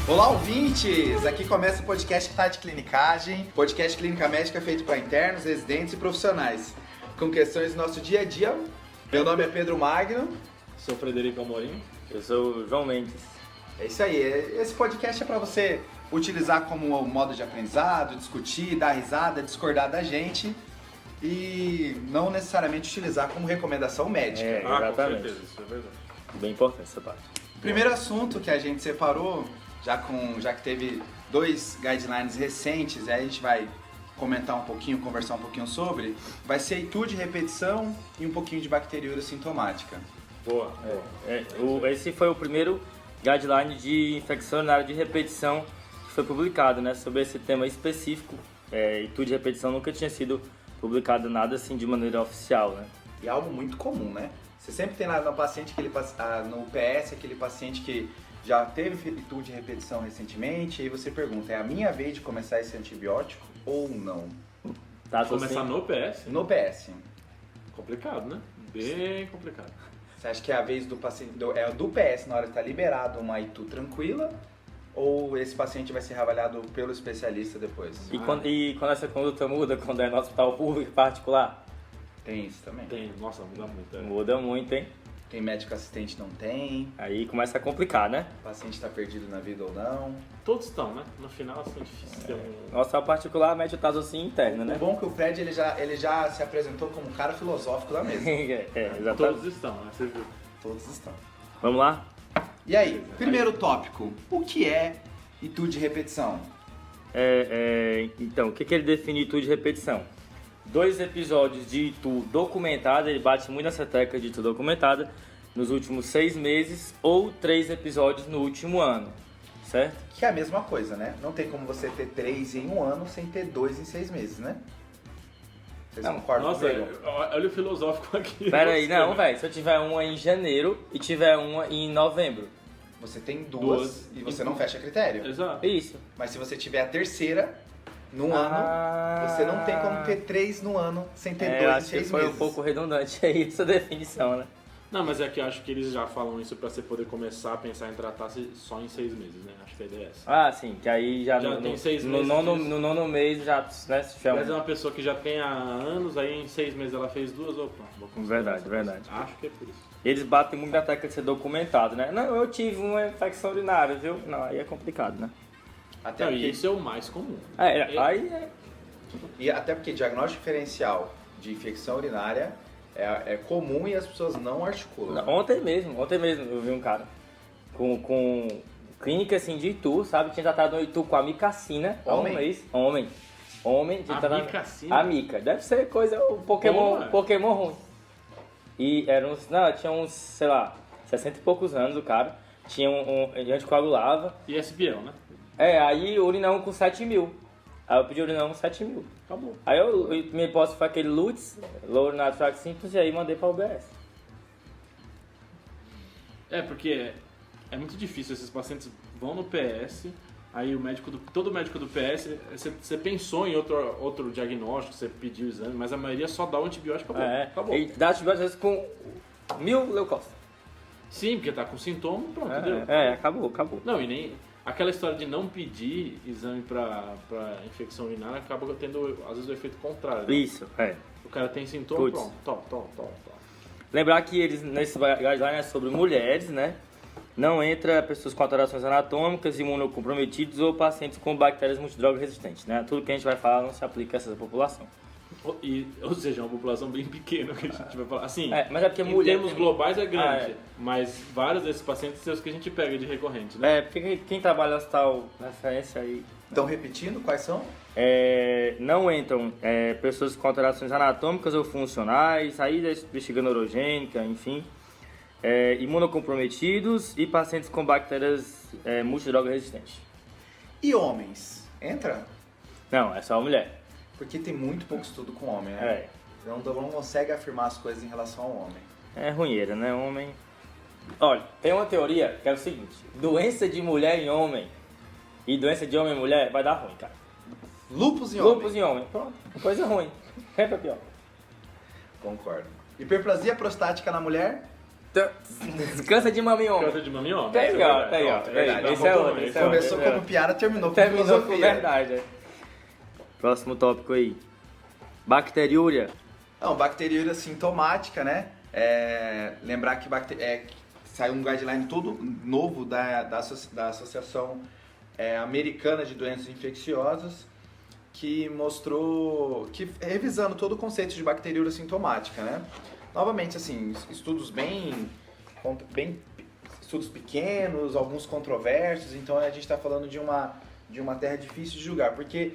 Olá, ouvintes! Aqui começa o podcast Tati Clinicagem, podcast clínica médica feito para internos, residentes e profissionais, com questões do nosso dia a dia. Meu nome é Pedro Magno. Sou Frederico Amorim. Eu sou o João Mendes. É isso aí, esse podcast é para você utilizar como modo de aprendizado, discutir, dar risada, discordar da gente e não necessariamente utilizar como recomendação médica. Exatamente. Com certeza, isso é verdade. Bem importante essa parte. Primeiro assunto que a gente separou, já que teve 2 guidelines recentes, aí a gente vai comentar um pouquinho, conversar um pouquinho sobre, vai ser ITU de repetição e um pouquinho de bacteriúria sintomática. Boa. Esse foi o primeiro guideline de infecção urinária de repetição que foi publicado, né? Sobre esse tema específico. ITU de repetição nunca tinha sido publicado nada assim de maneira oficial, né? E é algo muito comum, né? Você sempre tem lá no paciente, no PS, aquele paciente que já teve ITU de repetição recentemente, e aí você pergunta, é a minha vez de começar esse antibiótico ou não? Tá, Começar no PS? No PS. Complicado, né? Bem complicado. Você acha que é a vez do paciente, do PS na hora que está liberado uma ITU tranquila, ou esse paciente vai ser reavaliado pelo especialista depois? E quando essa conduta muda, quando é no hospital público e particular? Tem isso também. Tem, nossa, muda muito. Muda muito, hein? Tem médico assistente, não tem. Aí começa a complicar, né? O paciente está perdido na vida ou não. Todos estão, né? No final, assim, é difícil ter um... No hospital particular, mete o taso assim interno, O né? bom é que o Fred ele já se apresentou como um cara filosófico da mesa. Exatamente. Todos estão, né? Você viu. Todos estão. Vamos lá? E aí, primeiro tópico. O que é ITU de repetição? Então, o que ele define ITU de repetição? 2 episódios de ITU documentada, ele bate muito nessa tecla de ITU documentada, nos últimos 6 meses ou 3 episódios no último ano, certo? Que é a mesma coisa, né? Não tem como você ter 3 em um ano sem ter 2 em 6 meses, né? Vocês concordam Nossa, comigo? olha o filosófico aqui. Pera aí, não, velho, se eu tiver uma em janeiro e tiver uma em novembro, Você tem 2 e você não fecha critério. Exato. isso. Mas se você tiver a terceira no ano, você não tem como ter 3 no ano sem ter 2 em acho que 6 foi meses. um pouco redundante aí essa definição, né? Não, mas é que eu acho que eles já falam isso pra você poder começar a pensar em tratar só em 6 meses, né? Acho que a ideia é essa. Ah, sim, que aí já, Já tem 6 no meses nono, disso. no nono mês já, né, se chama. Mas é uma pessoa que já tem há anos, aí em 6 meses ela fez 2, opa, vou considerar Verdade, essa verdade. pessoa. Acho que é por isso. Eles batem muito na tecla de ser documentado, né? Não, eu tive uma infecção urinária, viu? Não, aí é complicado, né? Até Não, porque, e esse é o mais comum. e até porque diagnóstico diferencial de infecção urinária é comum e as pessoas não articulam. Não, ontem mesmo eu vi um cara com clínica assim de ITU, sabe? Tinha tratado no ITU com amicacina. Homem? Homem. Tinha tratado- Amicacina? Amica. Deve ser coisa, o Pokémon, Bom, Pokémon ruim. E tinha uns, sei lá, 60 e poucos anos o cara. Tinha ele anticoagulava. E SBL, né? Aí urinão com 7 mil. Aí eu pedi urinão com 7 mil. Acabou. Aí minha hipótese foi aquele LUTS, Low Urinary Tract Symptoms, e aí mandei pra UBS. É, porque é muito difícil, esses pacientes vão no PS, aí todo médico do PS, você pensou em outro diagnóstico, você pediu o exame, mas a maioria só dá o antibiótico, acabou. E dá antibiótico às vezes com 1000 leucócitos. Sim, porque tá com sintoma, pronto, entendeu? Acabou. Não, e nem... Aquela história de não pedir exame pra infecção urinária acaba tendo, às vezes, o efeito contrário. Né? Isso, O cara tem sintoma, Puts. pronto, toma. Lembrar que eles, nesse guideline, é sobre mulheres, né? Não entra pessoas com alterações anatômicas, imunocomprometidos ou pacientes com bactérias multidroga resistentes, né? Tudo que a gente vai falar não se aplica a essa população. Ou seja, é uma população bem pequena que a gente vai falar. Assim, Mas é porque em mulher termos globais é grande, é. mas vários desses pacientes são os que a gente pega de recorrente, né? Porque quem trabalha no hospital referência aí... Então, repetindo, quais são? Não entram pessoas com alterações anatômicas ou funcionais, aí da bexiga neurogênica, enfim, imunocomprometidos e pacientes com bactérias multidroga resistentes. E homens? Entra? Não, é só mulher. Porque tem muito pouco estudo com homem, né? Não consegue afirmar as coisas em relação ao homem. É ruinheira, né? Homem. Olha, tem uma teoria que é o seguinte: doença de mulher em homem e doença de homem em mulher vai dar ruim, cara. Lúpus em homem? Lúpus em homem. Pronto, coisa ruim. Sempre é pior. Concordo. Hiperplasia prostática na mulher? Câncer de mama em homem. Câncer de mama em homem. Tá aí, ó. verdade. Esse é outro. esse é Começou outro. como piada, terminou com Terminou com filosofia. verdade. Próximo tópico aí. Bacteriúria. Não, bacteriúria sintomática, né? Lembrar que saiu um guideline todo novo da Associação Americana de Doenças Infecciosas, que mostrou, revisando todo o conceito de bacteriúria sintomática, né? Novamente, assim, estudos estudos pequenos, alguns controversos, então a gente está falando de uma terra difícil de julgar, porque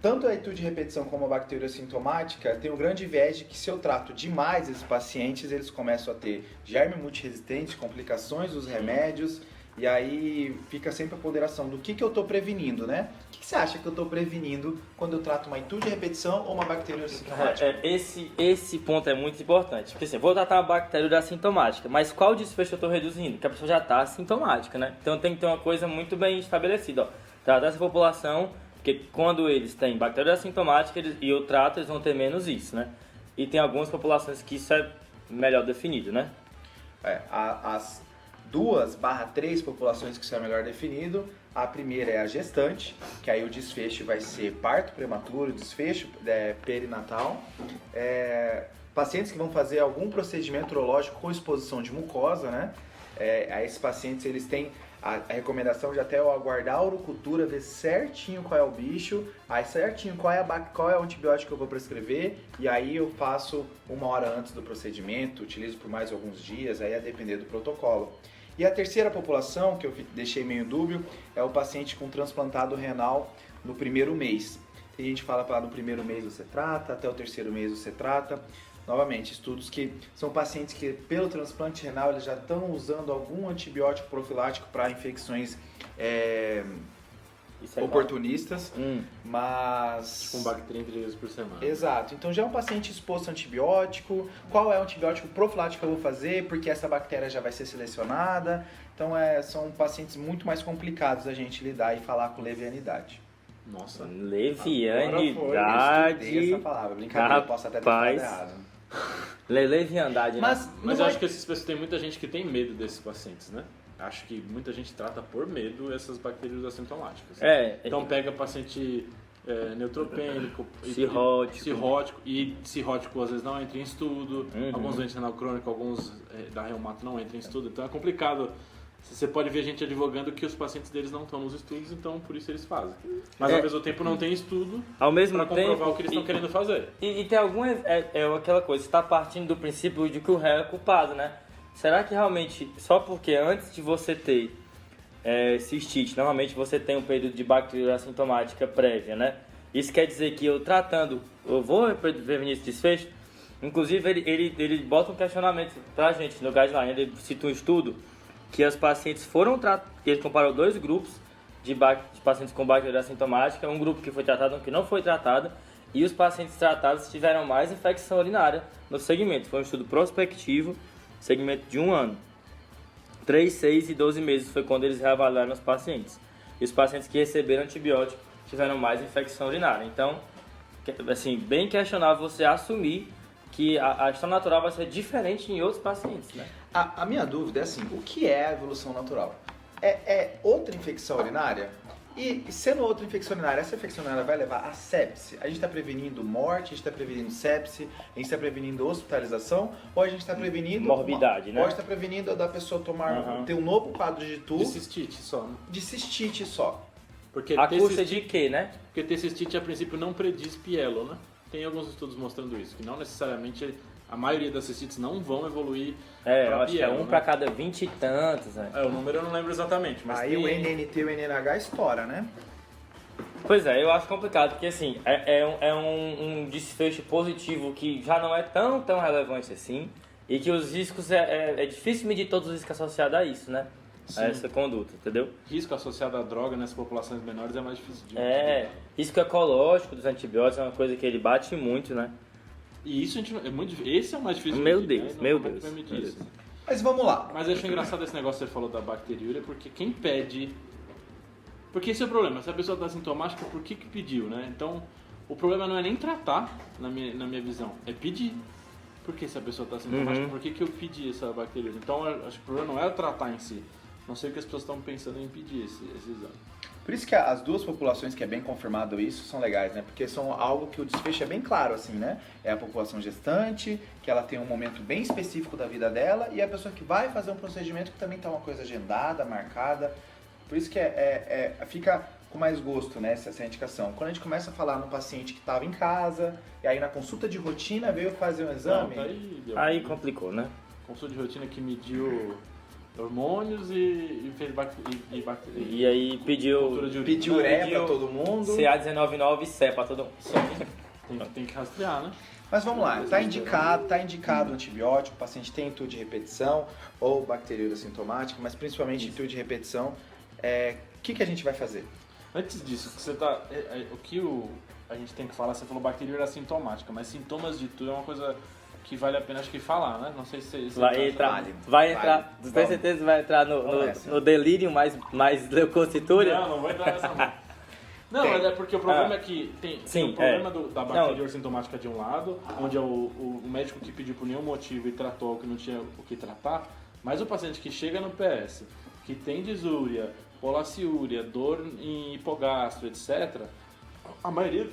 tanto a etude de repetição como a bacteriúria sintomática tem um grande viés de que se eu trato demais esses pacientes, eles começam a ter germe multiresistente, complicações dos remédios, e aí fica sempre a ponderação do que eu estou prevenindo, né? O que você acha que eu estou prevenindo quando eu trato uma etude de repetição ou uma bacteriúria sintomática? Esse ponto é muito importante. Porque assim, vou tratar uma bacteriúria assintomática, mas qual desfecho eu estou reduzindo? Porque a pessoa já está assintomática, né? Então tem que ter uma coisa muito bem estabelecida. Ó. Tratar essa população, porque quando eles têm bacteriúria assintomática e eu trato, eles vão ter menos isso, né? E tem algumas populações que isso é melhor definido, né? As 2/3 populações que isso é melhor definido. A primeira é a gestante, que aí o desfecho vai ser parto prematuro, desfecho perinatal. Pacientes que vão fazer algum procedimento urológico com exposição de mucosa, né? A esses pacientes eles têm a recomendação de até eu aguardar a urocultura, ver certinho qual é o bicho, aí certinho qual é o antibiótico que eu vou prescrever, e aí eu faço 1 hora antes do procedimento, utilizo por mais alguns dias, aí a depender do protocolo. E a terceira população, que eu deixei meio dúbio, é o paciente com transplantado renal no primeiro mês. A gente fala para no primeiro mês você trata, até o terceiro mês você trata. Novamente, estudos que são pacientes que pelo transplante renal eles já estão usando algum antibiótico profilático para infecções oportunistas, mas... Com bactéria 30 vezes por semana. Exato. Então já é um paciente exposto a antibiótico, qual é o antibiótico profilático que eu vou fazer, porque essa bactéria já vai ser selecionada. Então são pacientes muito mais complicados a gente lidar e falar com levianidade. Nossa. Levianidade. Estudei essa palavra, brincadeira, posso até ter falado errado. Leviandade, Mas eu acho que essas pessoas, tem muita gente que tem medo desses pacientes, né? Acho que muita gente trata por medo essas bactérias assintomáticas. Então pega paciente neutropênico, cirrótico, e cirrótico às vezes não entra em estudo, alguns doentes renal crônico, alguns da reumato não entram em estudo, então é complicado. Você pode ver gente advogando que os pacientes deles não estão nos estudos, então por isso eles fazem. Mas ao mesmo tempo não tem estudo para comprovar o que eles estão querendo fazer. E tem alguma... aquela coisa, você está partindo do princípio de que o réu é culpado, né? Será que realmente, só porque antes de você ter cistite, normalmente você tem um período de bacteriúria assintomática prévia, né? Isso quer dizer que eu vou prevenir esse desfecho? Inclusive ele bota um questionamento pra gente no guideline, ele cita um estudo que os pacientes foram tratados, ele comparou 2 grupos de pacientes com bacteriúria assintomática, um grupo que foi tratado e um que não foi tratado, e os pacientes tratados tiveram mais infecção urinária no segmento. Foi um estudo prospectivo, segmento de 1 ano. 3, 6 e 12 meses foi quando eles reavaliaram os pacientes. E os pacientes que receberam antibiótico tiveram mais infecção urinária. Então, assim, bem questionável você assumir que a história natural vai ser diferente em outros pacientes, né? A minha dúvida é assim, o que é a evolução natural? É outra infecção urinária? E sendo outra infecção urinária, essa infecção urinária vai levar a sepse? A gente está prevenindo morte, a gente está prevenindo sepse, a gente está prevenindo hospitalização, ou a gente está prevenindo... morbidade, né? Ou a gente está prevenindo da pessoa ter um novo quadro de TUF. De cistite só, né? De cistite só. Porque a custa de quê, né? Porque ter cistite a princípio não prediz pielo, né? Tem alguns estudos mostrando isso, que não necessariamente a maioria das cistites não vão evoluir eu acho pielo, que é 1 para cada 20 e tantos, né? O número eu não lembro exatamente, mas aí o NNT e o NNH estoura, né? Pois eu acho complicado, porque assim, é um desfecho positivo que já não é tão relevante assim, e que os riscos, é difícil medir todos os riscos associados a isso, né? Sim. A essa conduta, entendeu? Risco associado à droga nessas populações menores é mais difícil de risco ecológico dos antibióticos é uma coisa que ele bate muito, né? E isso esse é o mais difícil meu de medir, Deus, né? meu Como Deus, vai medir meu isso? Deus. Mas vamos lá. Mas eu acho engraçado esse negócio que você falou da bacteriúria, porque quem pede... Porque esse é o problema, se a pessoa está sintomática, por que pediu, né? Então, o problema não é nem tratar, na minha visão, é pedir. por que se a pessoa está sintomática, por que eu pedi essa bacteriose? Então, eu acho que o problema não é o tratar em si. Não sei o que as pessoas estão pensando em pedir esse exame. Por isso que as duas populações que é bem confirmado isso são legais, né? Porque são algo que o desfecho é bem claro, assim, né? É a população gestante, que ela tem um momento bem específico da vida dela, e a pessoa que vai fazer um procedimento que também tá uma coisa agendada, marcada. Por isso que fica com mais gosto, né, essa indicação. Quando a gente começa a falar no paciente que estava em casa, e aí na consulta de rotina veio fazer um exame... Não, aí complicou, né? Consulta de rotina que mediu hormônios e fez bactéria. E aí pediu ureia pra todo mundo. CA199 e CE pra todo mundo. Tem que rastrear, né? Mas vamos lá, tá indicado o antibiótico, o paciente tem intuito de repetição ou bacteriúria assintomática, mas principalmente intuito de repetição. O que a gente vai fazer? Antes disso, a gente tem que falar, você falou bacteriúria assintomática, mas sintomas de tudo é uma coisa que vale a pena acho que falar, né? Não sei se vai entrar, com certeza vai entrar no delírio mais leucocitúria. Não vou entrar nessa não. Não, mas é porque o problema é que tem o problema da bacteriúria sintomática de um lado, onde é o médico que pediu por nenhum motivo e tratou que não tinha o que tratar, mas o paciente que chega no PS, que tem disúria, polaciúria, dor em hipogastro, etc., a maioria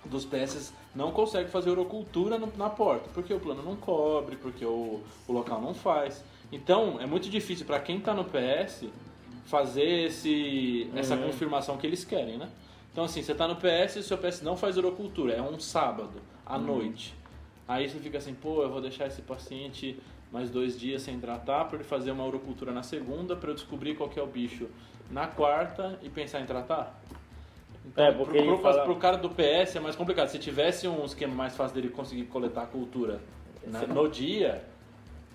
dos PS não consegue fazer urocultura na porta, porque o plano não cobre, porque o local não faz. Então, é muito difícil para quem está no PS fazer essa confirmação que eles querem, né? Então, assim, você está no PS e o seu PS não faz urocultura, é um sábado, à noite. Aí você fica assim, eu vou deixar esse paciente mais 2 dias sem tratar para ele fazer uma urocultura na segunda, para eu descobrir qual que é o bicho na quarta e pensar em tratar? Então, pro cara do PS é mais complicado. Se tivesse um esquema mais fácil dele conseguir coletar a cultura no dia,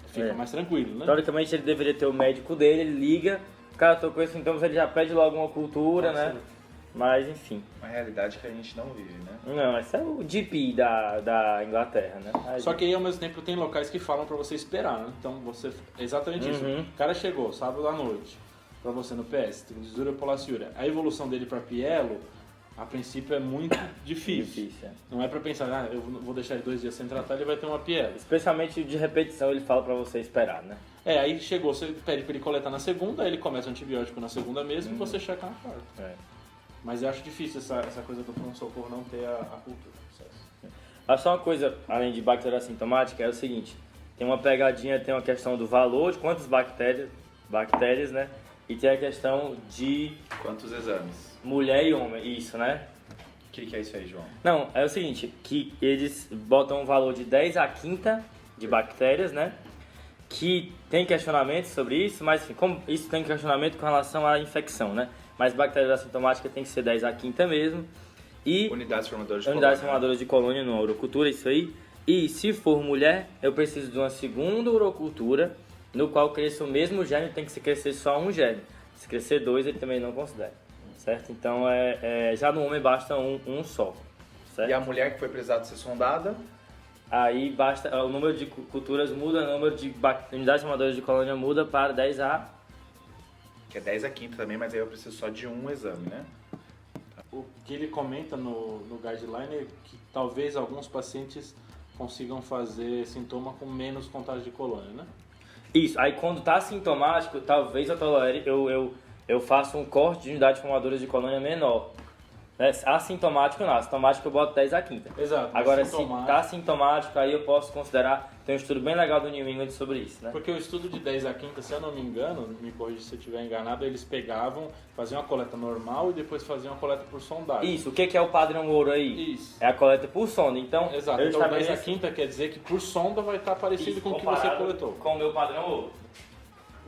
fica mais tranquilo, né? Teoricamente ele deveria ter o médico dele, ele liga, o cara tô com esses sintomas, ele já pede logo uma cultura, né? Mas enfim. Uma realidade que a gente não vive, né? Não, esse é o GP da Inglaterra, né? Só que aí ao mesmo tempo tem locais que falam pra você esperar, né? Então você. É exatamente isso. O cara chegou sábado à noite pra você no PS, tem disúria polaciúria. A evolução dele pra pielo, a princípio é muito difícil. Não é pra pensar, eu vou deixar ele 2 dias sem tratar, ele vai ter uma pielo. Especialmente de repetição, ele fala pra você esperar, né? Aí chegou, você pede pra ele coletar na segunda, aí ele começa o antibiótico na segunda mesmo e você checa na quarta. Mas eu acho difícil essa coisa do pronto-socorro não ter a cultura. Só uma coisa, além de bactéria assintomática, é o seguinte, tem uma pegadinha, tem uma questão do valor, de quantas bactérias, né? E tem a questão de... quantos exames? Mulher e homem, isso, né? O que é isso aí, João? Não, é o seguinte, que eles botam um valor de 10 a quinta de bactérias, né? Que tem questionamento sobre isso, mas enfim, como isso tem questionamento com relação à infecção, né? Mas bactéria assintomática tem que ser 10 a quinta mesmo. E unidades formadoras de colônia numa urocultura, isso aí. E se for mulher, eu preciso de uma segunda urocultura, no qual cresça o mesmo gene, tem que se crescer só um gene. Se crescer 2, ele também não considera. Certo? Então, já no homem basta um só. Certo? E a mulher que foi precisada ser sondada? Aí basta, o número de culturas muda, o número de unidades formadoras de colônia muda para 10 a... Que é 10 a quinta também, mas aí eu preciso só de um exame, né? O que ele comenta no guideline é que talvez alguns pacientes consigam fazer sintoma com menos contagem de colônia, né? Isso, aí quando está sintomático, talvez eu tolere, eu faço um corte de unidades formadoras de colônia menor. Assintomático não, assintomático eu boto 10 a quinta. Exato. Agora, se tá sintomático, aí eu posso considerar, tem um estudo bem legal do New England sobre isso, né? Porque o estudo de 10 a quinta, se eu não me engano, me corrija se eu estiver enganado, eles pegavam, faziam uma coleta normal e depois faziam uma coleta por sondagem. Isso, o que é o padrão ouro aí? Isso. É a coleta por sonda, então... Exato, então 10 a quinta quer dizer que por sonda vai estar parecido com o que você coletou. Com o meu padrão ouro.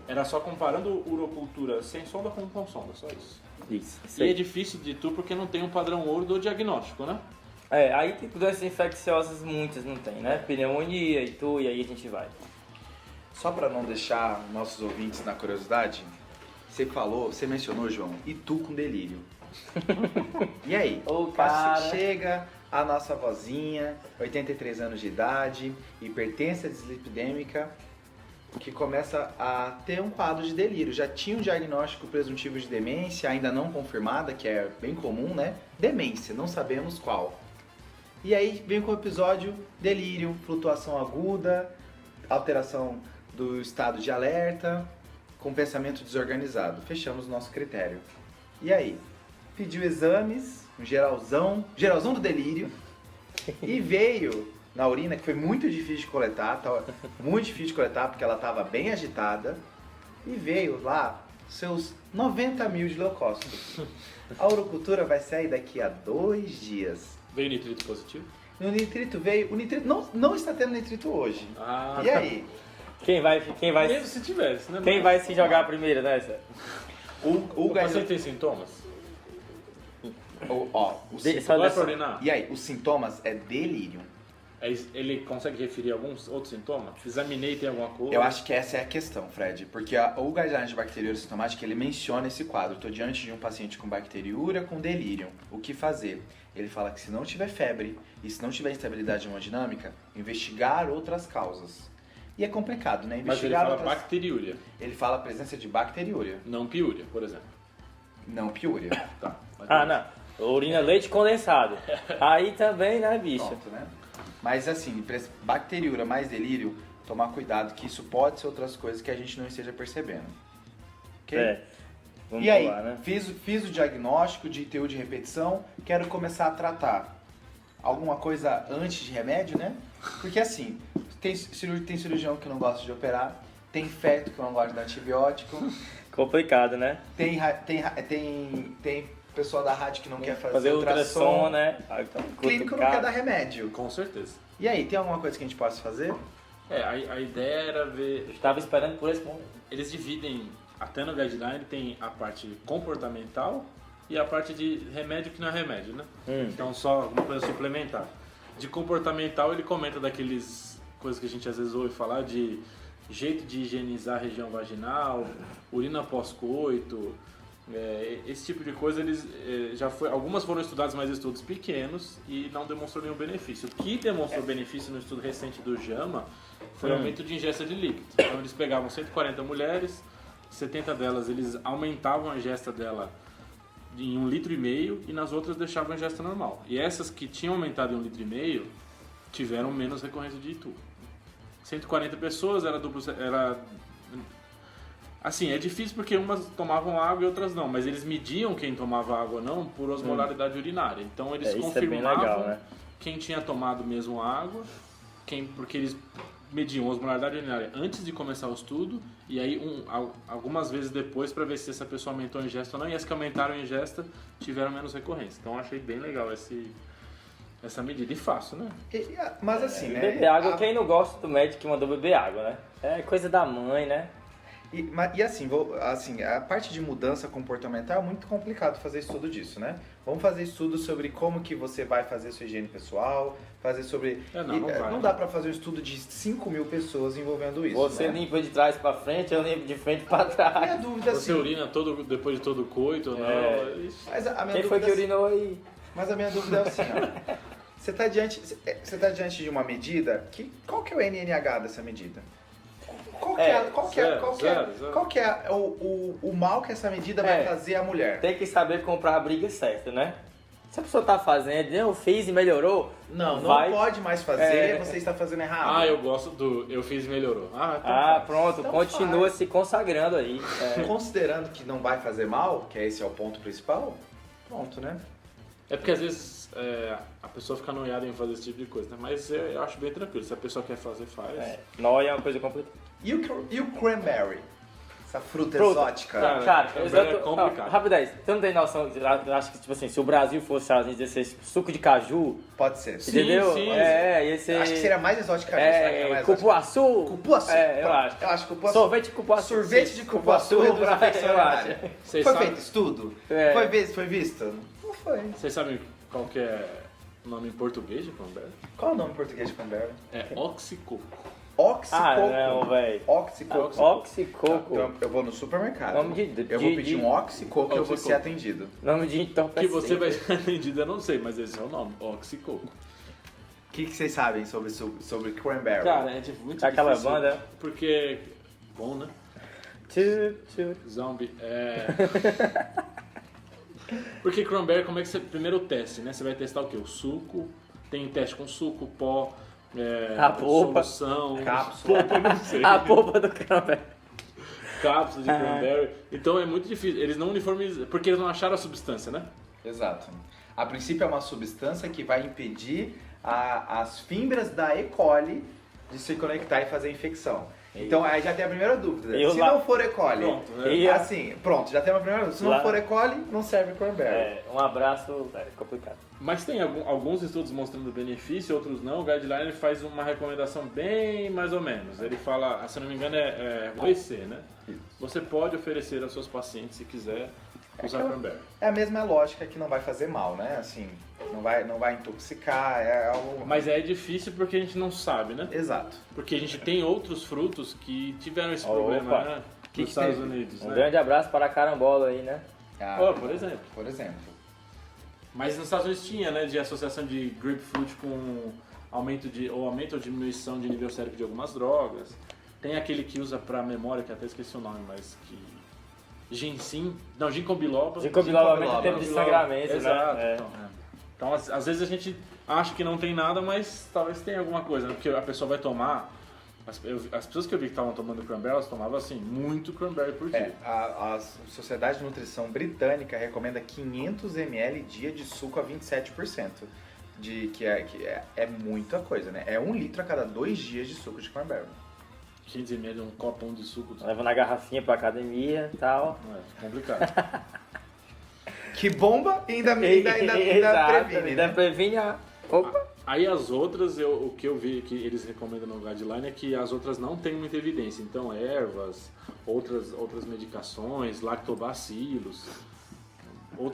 Era só comparando urocultura sem sonda com sonda, só isso. Isso. E é difícil de tu porque não tem um padrão ouro do diagnóstico, né? Aí tem doenças infecciosas, muitas não tem, né? Pneumonia e aí a gente vai. Só para não deixar nossos ouvintes na curiosidade, você mencionou, João, Itu com delírio. E aí? Chega a nossa vozinha, 83 anos de idade, hipertensa dislipidêmica, que começa a ter um quadro de delírio. Já tinha um diagnóstico presuntivo de demência, ainda não confirmada, que é bem comum, né? Demência, não sabemos qual. E aí vem com o episódio delírio, flutuação aguda, alteração do estado de alerta, com pensamento desorganizado. Fechamos o nosso critério. E aí? Pediu exames, um geralzão do delírio, e veio na urina, que foi muito difícil de coletar, porque ela estava bem agitada, e veio lá seus 90 mil de leucócitos. A urocultura vai sair daqui a 2 dias. Veio nitrito positivo? No nitrito veio, o nitrito não está tendo nitrito hoje. Ah, E aí? Quem vai mesmo se tivesse, né? quem vai se jogar primeiro nessa? O paciente tem sintomas? Só Vai dessa- pra urinar? E aí, os sintomas é delírio. Ele consegue referir alguns outros sintomas? Examinei e tem alguma coisa? Eu acho que essa é a questão, Fred, porque o guideline de bacteriúria sintomática, ele menciona esse quadro. Estou diante de um paciente com bacteriúria com delírio. O que fazer? Ele fala que se não tiver febre e se não tiver instabilidade hemodinâmica, investigar outras causas. E é complicado, né? Mas ele Investigar fala outras... bacteriúria, Ele fala a presença de bacteriúria, não piúria, por exemplo. não piúria. Tá. Ah, não. Urina leite condensado. Aí também, né, bicho? Pronto, né? Mas assim, bacteriúria mais delírio, tomar cuidado que isso pode ser outras coisas que a gente não esteja percebendo. Ok? Vamos E aí, pular, né? fiz o diagnóstico de ITU de repetição, quero começar a tratar. Alguma coisa antes de remédio, né? Porque assim, tem cirurgião que não gosta de operar, tem feto que não gosta de dar antibiótico, Complicado, né? tem pessoal da rádio que não quer Fazer ultrassom, né? clínico não quer dar remédio. Com certeza. E aí, tem alguma coisa que a gente possa fazer? A ideia era ver... Estava esperando por esse momento. Eles dividem, até no guideline, tem a parte comportamental e a parte de remédio que não é remédio, né? Então só alguma coisa suplementar. De comportamental ele comenta daqueles coisas que a gente às vezes ouve falar de jeito de higienizar a região vaginal, urina pós-coito, esse tipo de coisa. Eles algumas foram estudadas, mas estudos pequenos, e não demonstrou nenhum benefício. O que demonstrou benefício no estudo recente do JAMA foi o aumento de ingesta de líquido. Então eles pegavam 140 mulheres, 70 delas eles aumentavam a ingesta dela em 1,5 litro e nas outras deixavam a ingesta normal. E essas que tinham aumentado em 1,5 litro tiveram menos recorrência de ITU. 140 pessoas, era assim, é difícil porque umas tomavam água e outras não, mas eles mediam quem tomava água ou não por osmolaridade urinária. Então eles Isso confirmavam é bem legal, né? quem tinha tomado mesmo água, porque eles mediam a osmolaridade urinária antes de começar o estudo, e aí algumas vezes depois para ver se essa pessoa aumentou a ingesta ou não, e as que aumentaram a ingesta tiveram menos recorrência. Então eu achei bem legal essa medida, e fácil, né? Mas assim, né? Beber água, quem não gosta do médico que mandou beber água, né? É coisa da mãe, né? E assim, a parte de mudança comportamental é muito complicado fazer estudo disso, né? Vamos fazer estudo sobre como que você vai fazer sua higiene pessoal, fazer sobre... Não dá pra fazer um estudo de 5 mil pessoas envolvendo isso, Você né? limpa de trás pra frente, eu limpo de frente pra trás. Minha dúvida Você assim... urina depois de todo coito ou não? Mas a minha Quem foi dúvida, que urinou aí? Mas a minha dúvida é assim, ó. Você tá diante de uma medida, qual que é o NNH dessa medida? Qual que é o mal que essa medida vai fazer à mulher? Tem que saber comprar a briga certa, né? Se a pessoa tá fazendo, eu fiz e melhorou, Não vai... pode mais fazer, você está fazendo errado. Eu gosto do eu fiz e melhorou. Pronto, Então continua faz. se consagrando aí. Considerando que não vai fazer mal, que esse é o ponto principal, pronto, né? É porque às vezes a pessoa fica noiada em fazer esse tipo de coisa, né? Mas eu acho bem tranquilo. Se a pessoa quer fazer, faz. Nóia é uma coisa complicada. E o cranberry? Essa fruta exótica. Cara, é complicado. Rapidez, você não tem noção, eu acho que tipo assim, se o Brasil fosse, a gente dizer suco de caju, Pode ser. Sim, entendeu? sim. Ia ser... Acho que seria mais exótica que será que é mais cupuaçu. Cupuaçu. Eu acho. Eu acho cupuaçu. Sorvete de cupuaçu. Sorvete de cupuaçu reduz a infecção eu acho. urinária. Vocês Foi sabem- feito estudo? É. Foi visto? Não foi. Vocês sabem qual que é o nome em português de cranberry? Qual é o nome em português de cranberry? É oxicoco. Oxicoco. não, velho. Oxicoco. Oxicoco. Então, eu vou no supermercado. Nome de- eu vou de- pedir um oxicoco e eu vou ser Oxicoco. atendido. Nome de Que entorpecente. você vai ser atendido, eu não sei, mas esse é o nome, oxicoco. O que vocês sabem sobre cranberry? Cara, é muito Aquela difícil. banda. Porque... Bom, né? Tchu. Zombie. Porque cranberry, como é que você... Primeiro o teste, né? Você vai testar o quê? O suco. tem teste com suco, pó, A polpa. solução, Cápsula. polpa, não sei. A polpa do cranberry. Cápsula de cranberry. Então é muito difícil. Eles não uniformizam, porque eles não acharam a substância, né? Exato. A princípio é uma substância que vai impedir as fibras da E. coli de se conectar e fazer infecção. Então aí já tem a primeira dúvida. E Se lá- não for E. coli, Pronto, E a- assim, pronto, já tem uma primeira dúvida. Se não Lá- for E. coli, não serve cranberry. Um abraço, é complicado. Mas tem alguns estudos mostrando benefício, outros não. O guideline ele faz uma recomendação bem mais ou menos. Ele fala, se não me engano, é OEC, né? Você pode oferecer aos seus pacientes, se quiser, usar cranberry. É a mesma lógica que não vai fazer mal, né? Assim, não vai intoxicar, é algo... Mas é difícil porque a gente não sabe, né? Exato. Porque a gente tem outros frutos que tiveram esse Opa. problema, né? Que Nos Estados teve? Unidos, Um né? grande abraço para a carambola aí, né? Por exemplo. Por exemplo. Mas nos Estados Unidos tinha, né, de associação de grapefruit com aumento ou diminuição de nível sérico de algumas drogas. Tem aquele que usa pra memória, que até esqueci o nome, mas que... ginkgo biloba. Ginkgo biloba aumenta o biloba. tempo de sangramento, Exato. né? Então, às vezes a gente acha que não tem nada, mas talvez tenha alguma coisa, né? Porque a pessoa vai tomar... As pessoas que eu vi que estavam tomando cranberry, elas tomavam assim, muito cranberry por dia. A Sociedade de Nutrição Britânica recomenda 500 ml dia de suco a 27%. Que é muita coisa, né? É 1 litro a cada 2 dias de suco de cranberry. 500 ml, um copão de suco. Leva na garrafinha pra academia e tal. É complicado. Que bomba e ainda Exato, previne, ainda né? previne a... Opa! Aí as outras, o que eu vi que eles recomendam no guideline é que as outras não têm muita evidência. Então, ervas, outras medicações, lactobacilos,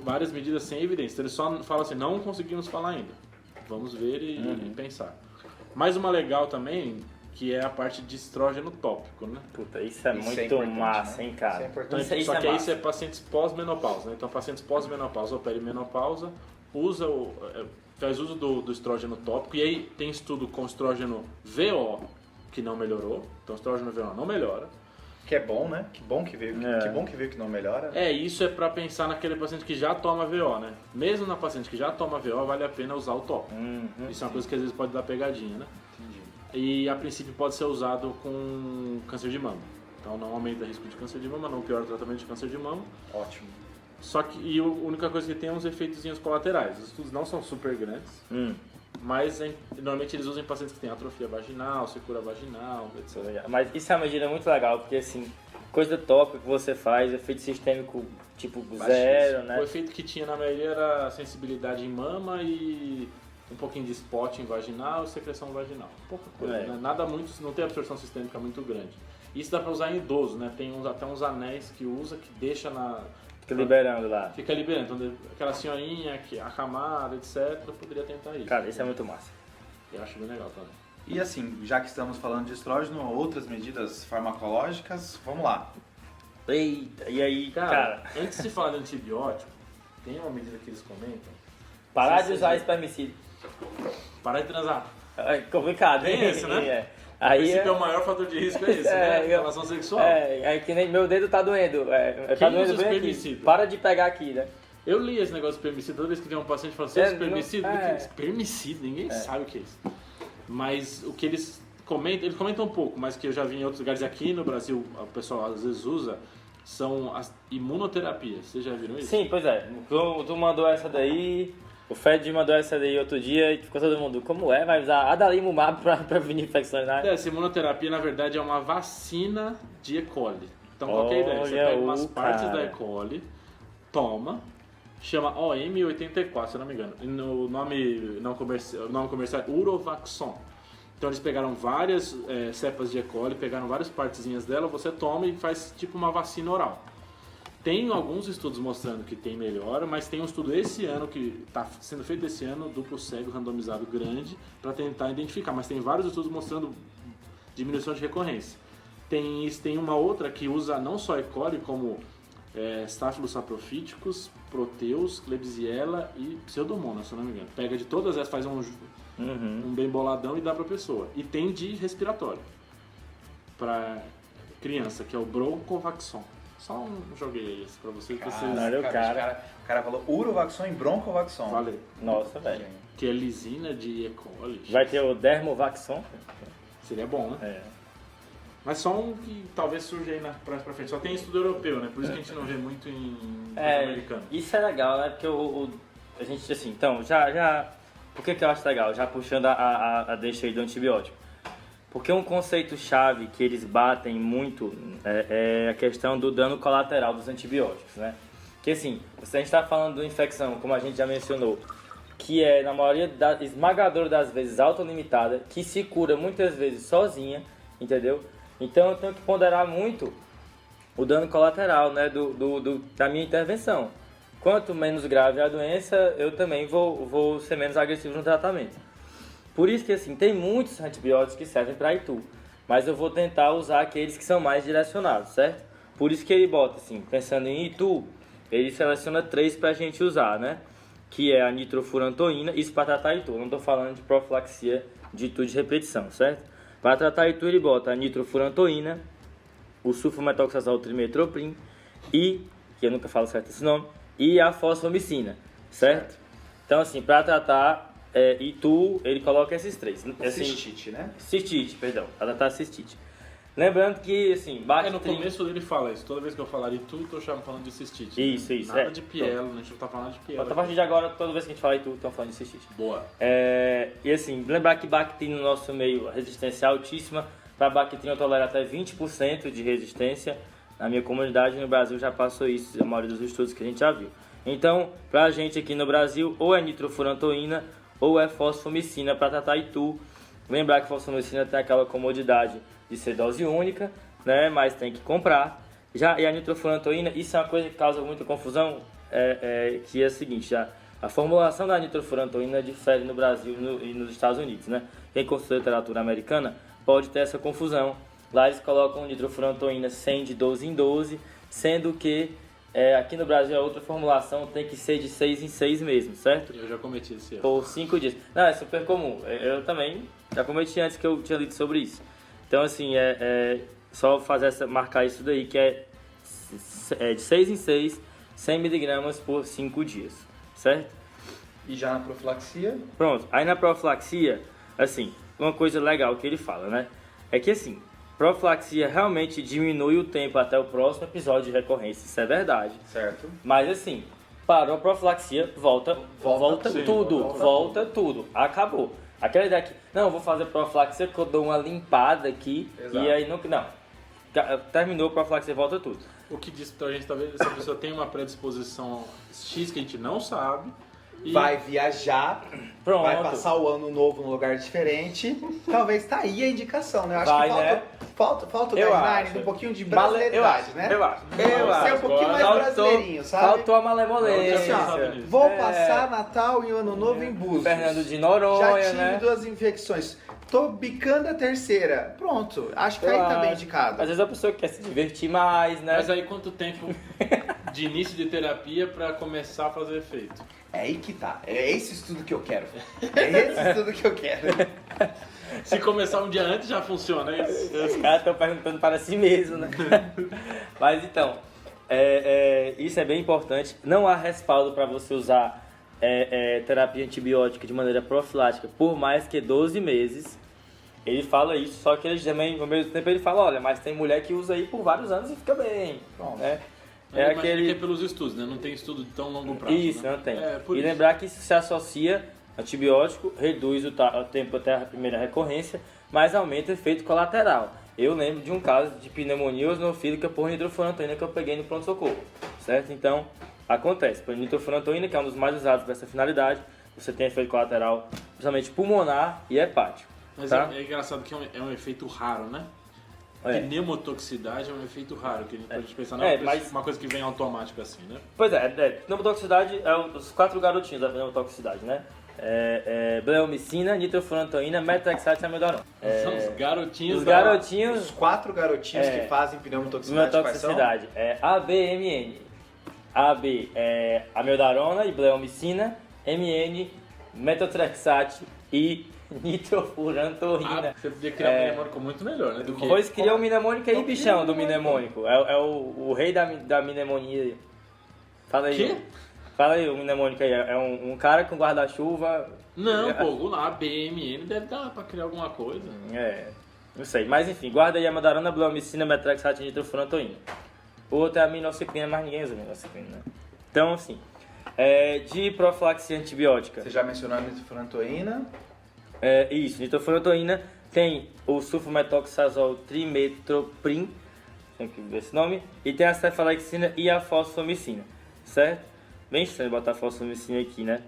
várias medidas sem evidência. Então, eles só falam assim, não conseguimos falar ainda. Vamos ver e pensar. Mais uma legal também, que é a parte de estrógeno tópico, né? Puta, isso é Isso muito é importante, massa, né? hein, cara? Isso é importante. Então, Isso só é que aí massa. isso é pacientes pós-menopausa, né? Então, pacientes pós-menopausa ou perimenopausa faz uso do estrógeno tópico, e aí tem estudo com estrógeno VO, que não melhorou. Então, estrógeno VO não melhora. Que é bom, né? Que bom que veio que não melhora. Isso é pra pensar naquele paciente que já toma VO, né? Mesmo na paciente que já toma VO, vale a pena usar o tópico. Isso é uma coisa que às vezes pode dar pegadinha, né? Entendi. E a princípio pode ser usado com câncer de mama. Então não aumenta o risco de câncer de mama, não piora o tratamento de câncer de mama. Ótimo. Só que a única coisa que tem é uns efeitos colaterais. Os estudos não são super grandes, mas normalmente eles usam em pacientes que têm atrofia vaginal, secura vaginal, etc. Mas isso é uma medida muito legal, porque assim, coisa tópica que você faz, efeito sistêmico tipo zero, né? O efeito que tinha na maioria era sensibilidade em mama e um pouquinho de spotting vaginal e secreção vaginal. Pouca coisa, né? Nada muito, não tem absorção sistêmica muito grande. Isso dá pra usar em idoso, né? Tem até uns anéis que usa que deixa Fica liberando lá. Fica liberando. Então, aquela senhorinha que acamada, etc., poderia tentar isso. Cara, isso é muito massa. Eu acho bem legal também. E assim, já que estamos falando de estrógeno, outras medidas farmacológicas, vamos lá. Eita, e aí, cara, antes de falar de antibiótico, tem uma medida que eles comentam. parar de usar espermicida. Parar de transar. É complicado, Tem hein? esse, né? É. Aí Esse é o maior fator de risco, é esse, né? Relação sexual. É que nem meu dedo tá doendo. Tá Quem doendo usa bem aqui. espermicida? Para de pegar aqui, né? Eu li esse negócio de espermicida, toda vez que vem um paciente falando, você usa espermicida? não- é. Espermicida? Ninguém sabe o que é isso. Mas o que eles comentam um pouco, mas que eu já vi em outros lugares aqui no Brasil, o pessoal às vezes usa, são as imunoterapias. Vocês já viram isso? Sim, pois é. Tu mandou essa daí, o Fed mandou essa daí outro dia e ficou todo mundo, como é? Vai usar adalimumab pra prevenir infecções, né? Essa imunoterapia, na verdade, é uma vacina de E. coli. Então, qual que é a ideia? Você Olha pega umas partes cara. da E. coli, toma, chama OM84, se eu não me engano. E no nome comercial é Urovaxon. Então, eles pegaram várias cepas de E. coli, pegaram várias partezinhas dela, você toma e faz tipo uma vacina oral. Tem alguns estudos mostrando que tem melhora, mas tem um estudo esse ano, que está sendo feito esse ano, duplo cego, randomizado grande, para tentar identificar. Mas tem vários estudos mostrando diminuição de recorrência. Tem uma outra que usa não só E. coli, como Staphylococcus saprophyticus, Proteus, Klebsiella e Pseudomonas, se eu não me engano. Pega de todas essas, faz um bem boladão e dá para a pessoa. E tem de respiratório para criança, que é o Broncovaxon. Só joguei esse pra vocês. Caralho, O cara falou Urovaxon e Broncovaxon. Falei. Nossa, velho. Que é lisina de E. coli. Vai ter o Dermovaxon. Seria bom, né? É. Mas só um que talvez surja aí pra frente. Só tem estudo europeu, né? Por isso que a gente não vê muito em americano. Isso é legal, né? Porque a gente, assim, então, já... Por que eu acho legal? Já puxando a deixa aí do antibiótico. Porque um conceito-chave que eles batem muito é a questão do dano colateral dos antibióticos, né? Que assim, se a gente está falando de uma infecção, como a gente já mencionou, que é, na maioria esmagadora das vezes, autolimitada, que se cura muitas vezes sozinha, entendeu? Então eu tenho que ponderar muito o dano colateral, né, da minha intervenção. Quanto menos grave a doença, eu também vou ser menos agressivo no tratamento. Por isso que assim, tem muitos antibióticos que servem para Itu, mas eu vou tentar usar aqueles que são mais direcionados, certo? Por isso que ele bota assim, pensando em Itu, ele seleciona 3 para a gente usar, né? Que é a nitrofurantoína, isso para tratar Itu, não estou falando de profilaxia de Itu de repetição, certo? Para tratar Itu ele bota a nitrofurantoína, o sulfometoxazol trimetoprim e, que eu nunca falo certo esse nome, e a fosfomicina, certo? Então assim, para tratar Itu, ele coloca esses 3. Assim, Cistite, né? Cistite, perdão, para tratar cistite. Lembrando que, assim, No começo ele fala isso. Toda vez que eu falar Itu, eu tô falando de cistite. Isso. Nada de pielo, a gente não tá falando de pielo. A partir de agora, toda vez que a gente fala Itu, estamos falando de cistite. Boa. E assim, lembrar que bactéria no nosso meio, a resistência é altíssima. Para bactéria eu tolero até 20% de resistência. Na minha comunidade no Brasil já passou isso, a maioria dos estudos que a gente já viu. Então, pra gente aqui no Brasil, ou é nitrofurantoína ou é fosfomicina para tratar Itu. Lembrar que a fosfomicina tem aquela comodidade de ser dose única, né? Mas tem que comprar. E a nitrofurantoína, isso é uma coisa que causa muita confusão, que é a seguinte, a formulação da nitrofurantoína difere no Brasil e nos Estados Unidos, né? Quem consulta a literatura americana pode ter essa confusão. Lá eles colocam nitrofurantoína 100 de 12 em 12, sendo que aqui no Brasil a outra formulação tem que ser de 6 em 6 mesmo, certo? Eu já cometi esse erro. Por 5 dias. Não, é super comum. Eu também já cometi antes que eu tinha lido sobre isso. Então, assim, só marcar isso daí, que é de 6 em 6, 100 miligramas por 5 dias, certo? E já na profilaxia? Pronto. Aí na profilaxia, assim, uma coisa legal que ele fala, né? É que, assim, profilaxia realmente diminui o tempo até o próximo episódio de recorrência, isso é verdade. Certo. Mas assim, parou a profilaxia, volta tudo, acabou. Aquela ideia que, não, eu vou fazer profilaxia que eu dou uma limpada aqui. Exato. E aí não, terminou a profilaxia, volta tudo. O que diz pra gente, talvez essa pessoa tem uma predisposição X que a gente não sabe. E vai viajar, pronto, vai passar o ano novo num lugar diferente. Talvez tá aí a indicação, né? Eu acho que falta o guideline, um pouquinho de brasileiridade, né? Eu acho. Ser um pouquinho mais brasileirinho, sabe? Faltou a malemolência. Vou passar Natal e Ano Novo em Búzios. Fernando de Noronha, já tive 2 infecções. Tô bicando a terceira. Pronto, acho que aí tá bem indicado. Às vezes a pessoa quer se divertir mais, né? Mas aí quanto tempo de início de terapia pra começar a fazer efeito? É aí que tá. É esse estudo que eu quero. É esse estudo que eu quero. Se começar um dia antes já funciona, é isso? Os caras estão perguntando para si mesmo, né? Mas então, isso é bem importante. Não há respaldo para você usar terapia antibiótica de maneira profilática por mais que 12 meses. Ele fala isso, só que ele também, ao mesmo tempo, ele fala, olha, mas tem mulher que usa aí por vários anos e fica bem. Bom, né? Que é pelos estudos, né? Não tem estudo de tão longo prazo. Isso, né? não tem. E isso. Lembrar que isso se associa, antibiótico reduz o tempo até a primeira recorrência, mas aumenta o efeito colateral. Eu lembro de um caso de pneumonia eosinofílica por nitrofurantoína que eu peguei no pronto-socorro, certo? Então, acontece. Por nitrofurantoína, que é um dos mais usados para essa finalidade, você tem efeito colateral, principalmente pulmonar e hepático. Mas tá? é engraçado que é um efeito raro, né? Pneumotoxicidade é um efeito raro, que a gente pode pensar, não mas uma coisa que vem automática assim, né? Pois pneumotoxicidade é os 4 garotinhos da pneumotoxicidade, né? Bleomicina, nitrofurantoína, metotrexato e amiodarona. São os garotinhos. Os 4 garotinhos que fazem pneumotoxicidade. Pneumotoxicidade é ABMN. AB é amiodarona e bleomicina, MN, metotrexato e Nitrofurantoína. Você podia criar um mnemônico muito melhor, né? Do que... Pois cria um mnemônico aí, bichão, do mnemônico. É o rei da mnemonia. Fala aí. Quê? Fala aí o mnemônico aí. É um cara com guarda-chuva. Não, pô, lá, BMN deve dar pra criar alguma coisa. Não sei. Mas enfim, guarda aí amodarona, bleomicina, metrexatina, nitrofurantoína. O outro é a aminociclina, mas ninguém usa aminociclina, né? Então, assim, de profilaxia antibiótica. Você já mencionou a nitrofurantoína. Isso, nitrofurantoína tem o sulfametoxazol trimetoprim, tem que ver esse nome, e tem a cefalexina e a fosfomicina, certo? Bem estranho botar fosfomicina aqui, né?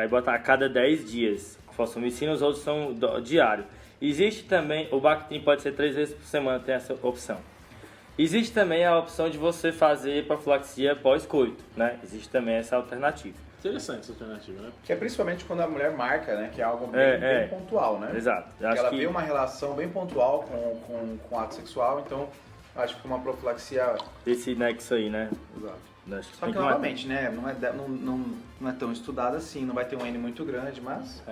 Aí botar a cada 10 dias. Fosfomicina, os outros são diário. Existe também, o Bactrim pode ser 3 vezes por semana, tem essa opção. Existe também a opção de você fazer profilaxia pós-coito, né? Existe também essa alternativa. Interessante essa alternativa, né? Que é principalmente quando a mulher marca, né? Que é algo bem pontual, né? Exato. Porque ela vê uma relação bem pontual com o ato sexual, então acho que uma profilaxia... Esse nexo aí, né? Exato. Só que novamente, né? Não é tão estudado assim, não vai ter um N muito grande, mas...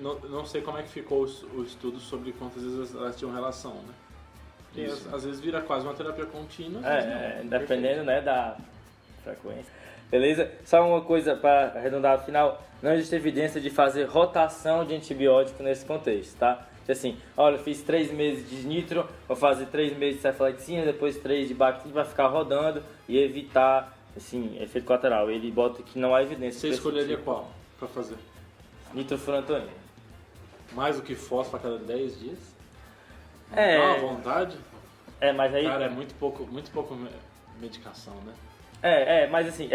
Não sei como é que ficou o estudo sobre quantas vezes elas tinham relação, né? Porque às vezes vira quase uma terapia contínua. Dependendo, né, da frequência. Beleza? Só uma coisa para arredondar no final, não existe evidência de fazer rotação de antibiótico nesse contexto, tá? Assim, olha, fiz 3 meses de nitro, vou fazer 3 meses de cefalexina, depois 3 de bactrim, vai ficar rodando e evitar, assim, efeito colateral. Ele bota que não há evidência. Você escolheria qual para fazer? Nitrofurantoína. Mais do que fósforo a cada 10 dias? Dá uma vontade? Mas aí... Cara, é muito pouco medicação, né? Mas assim,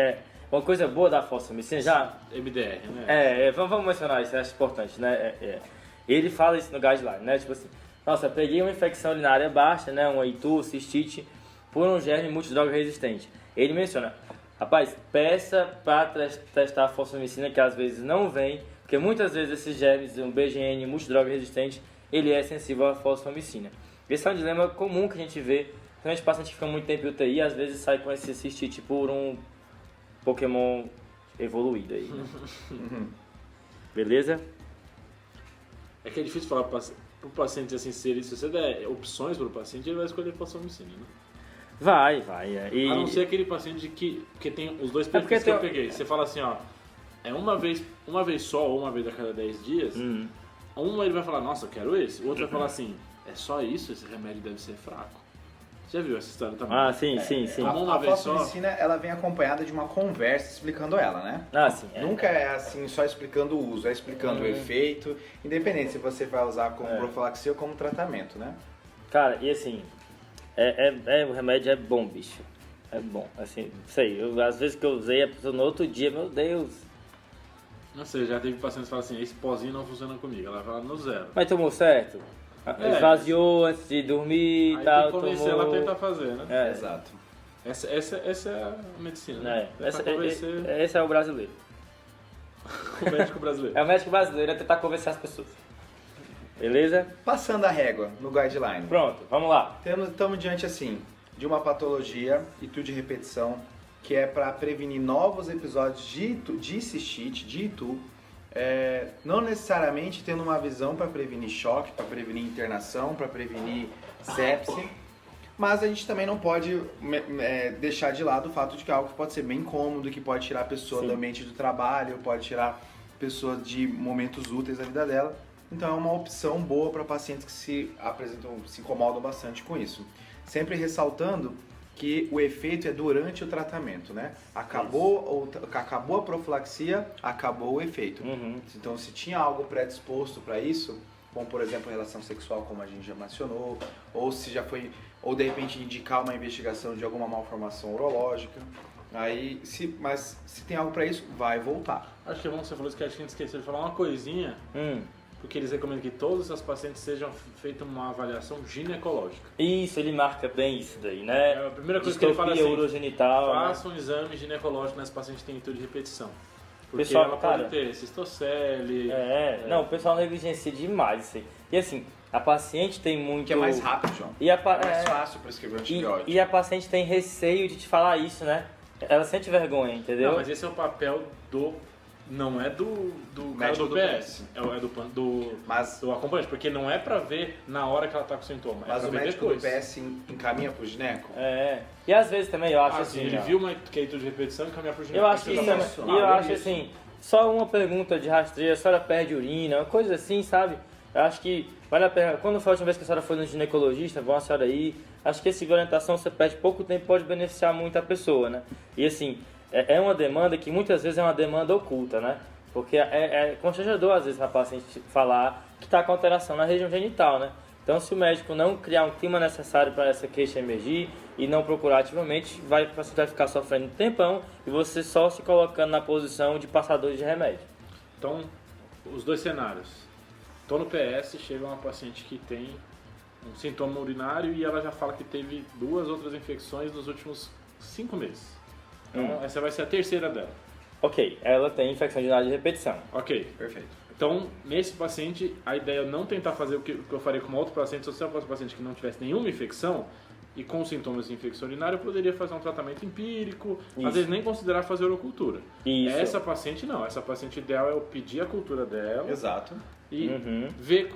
uma coisa boa da fosfomicina já... MDR, né? Vamos mencionar isso, acho importante, né? Ele fala isso no guideline, né? Tipo assim, nossa, peguei uma infecção urinária baixa, né? Uma ITU, cistite, por um germe multidroga resistente. Ele menciona, rapaz, peça para testar a fosfomicina, que às vezes não vem, porque muitas vezes esses germes, um BGN multidroga resistente, ele é sensível à fosfomicina. Esse é um dilema comum que a gente vê, principalmente paciente que fica muito tempo em UTI, às vezes sai com esse cistite por um Pokémon evoluído aí, né? Beleza? É que é difícil falar pro paciente assim, se você der opções pro paciente, ele vai escolher fosfomicina, né? Vai. A não ser aquele paciente que tem os dois perfis que eu peguei. Você fala assim, ó, uma vez só ou uma vez a cada 10 dias, um ele vai falar, nossa, eu quero esse. O outro vai falar assim, é só isso? Esse remédio deve ser fraco. Já viu essa história também? Sim. A fosfomicina, ela vem acompanhada de uma conversa explicando ela, né? Sim. Nunca é assim, só explicando o uso, é explicando o efeito, independente se você vai usar como profilaxia ou como tratamento, né? Cara, e assim, o remédio é bom, bicho. É bom, assim, sei, às vezes que eu usei, a pessoa no outro dia, meu Deus. Não sei, já teve pacientes que falam assim, esse pozinho não funciona comigo, ela fala no 0. Mas tomou certo? Esvaziou antes de dormir e tal, tem que convencer ela a tentar fazer, né? Exato. Essa é a medicina, né? Esse é o brasileiro. O médico brasileiro. É o médico brasileiro, é tentar convencer as pessoas. Beleza? Passando a régua no guideline. Pronto, vamos lá. Estamos diante, assim, de uma patologia, ITU de repetição, que é para prevenir novos episódios de cistite, de ITU, não necessariamente tendo uma visão para prevenir choque, para prevenir internação, para prevenir sepse, mas a gente também não pode deixar de lado o fato de que é algo que pode ser bem incômodo, que pode tirar a pessoa do ambiente do trabalho, pode tirar a pessoa de momentos úteis da vida dela. Então é uma opção boa para pacientes que se incomodam bastante com isso. Sempre ressaltando que o efeito é durante o tratamento, né? Acabou a profilaxia, acabou o efeito. Então, se tinha algo predisposto para isso, como por exemplo relação sexual, como a gente já mencionou, ou se já foi, ou de repente indicar uma investigação de alguma malformação urológica, mas se tem algo para isso, vai voltar. Acho que você falou isso, que a gente esqueceu de falar uma coisinha. Porque eles recomendam que todos os seus pacientes sejam feita uma avaliação ginecológica. Isso, ele marca bem isso daí, né? A primeira coisa que ele fala é assim, urogenital, faça um exame ginecológico nesse paciente que tem ITU de repetição. Porque pessoal, ela pode ter cistocele... Não, o pessoal negligencia demais isso aí. E assim, a paciente tem muito... Que é mais rápido, João. Mais fácil para escrever antibiótico. E a paciente tem receio de te falar isso, né? Ela sente vergonha, entendeu? Não, mas esse é o papel do Não é do cara Médico do do PS. É do Mas, acompanhante, porque não é pra ver na hora que ela tá com sintoma. É mas pra o ver médico depois. do PS encaminha pro gineco? E às vezes também eu acho Assim, assim. ele ó, viu uma queitura de repetição e caminhar pro gineco. Eu acho que isso também. Isso. E eu acho assim, só uma pergunta de rastreio, a senhora perde urina, uma coisa assim, sabe? Eu acho que vale a pena. Quando foi a última vez que a senhora foi no ginecologista, vão a senhora aí. Acho que esse tipo de orientação você perde pouco tempo, pode beneficiar muito a pessoa, né? E assim, é uma demanda que muitas vezes é uma demanda oculta, né? Porque é constrangedor às vezes a paciente falar que está com alteração na região genital, né? Então, se o médico não criar um clima necessário para essa queixa emergir e não procurar ativamente, você vai ficar sofrendo um tempão e você só se colocando na posição de passador de remédio. Então, os dois cenários. Tô no PS, chega uma paciente que tem um sintoma urinário e ela já fala que teve 2 outras infecções nos últimos 5 meses. Então, essa vai ser a terceira dela. Ok, ela tem infecção urinária de repetição. Ok. Perfeito. Então, nesse paciente, a ideia é não tentar fazer o que eu faria com uma outra paciente. Se eu fosse um paciente que não tivesse nenhuma infecção e com sintomas de infecção urinária, eu poderia fazer um tratamento empírico, Isso. às vezes nem considerar fazer urocultura. Isso. Essa paciente não. Essa paciente ideal é eu pedir a cultura dela Exato. e ver,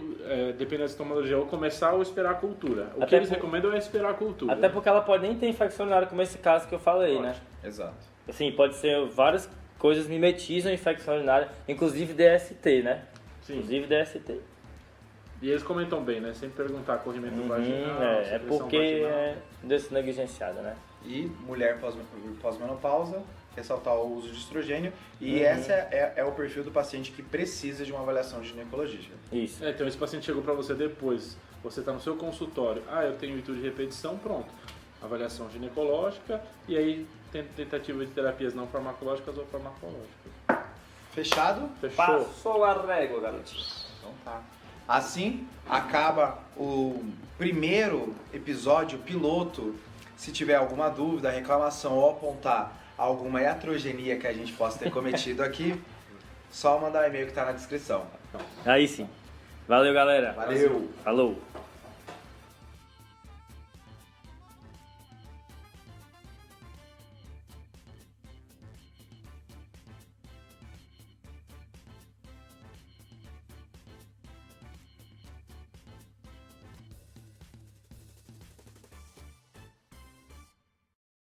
dependendo da sintomologia, ou começar ou esperar a cultura. O que Até eles recomendam é esperar a cultura. Até porque ela pode nem ter infecção urinária, como esse caso que eu falei, né? Exato. Assim, pode ser várias coisas mimetizam infecção urinária, inclusive DST, né? Sim. Inclusive DST. E eles comentam bem, né? Sem perguntar corrimento vaginal, É secreção porque vaginal. é negligenciada, né? E mulher pós-menopausa, ressaltar o uso de estrogênio. E esse é o perfil do paciente que precisa de uma avaliação ginecologista. Isso. Então esse paciente chegou para você depois, você está no seu consultório, eu tenho intuito de repetição, pronto. Avaliação ginecológica e aí tentativa de terapias não farmacológicas ou farmacológicas. Fechado? Fechou? Passou a régua, garotinho. Então tá. Assim acaba o primeiro episódio piloto. Se tiver alguma dúvida, reclamação ou apontar alguma iatrogenia que a gente possa ter cometido aqui, só mandar o e-mail que está na descrição. Aí sim. Valeu, galera. Valeu! Falou.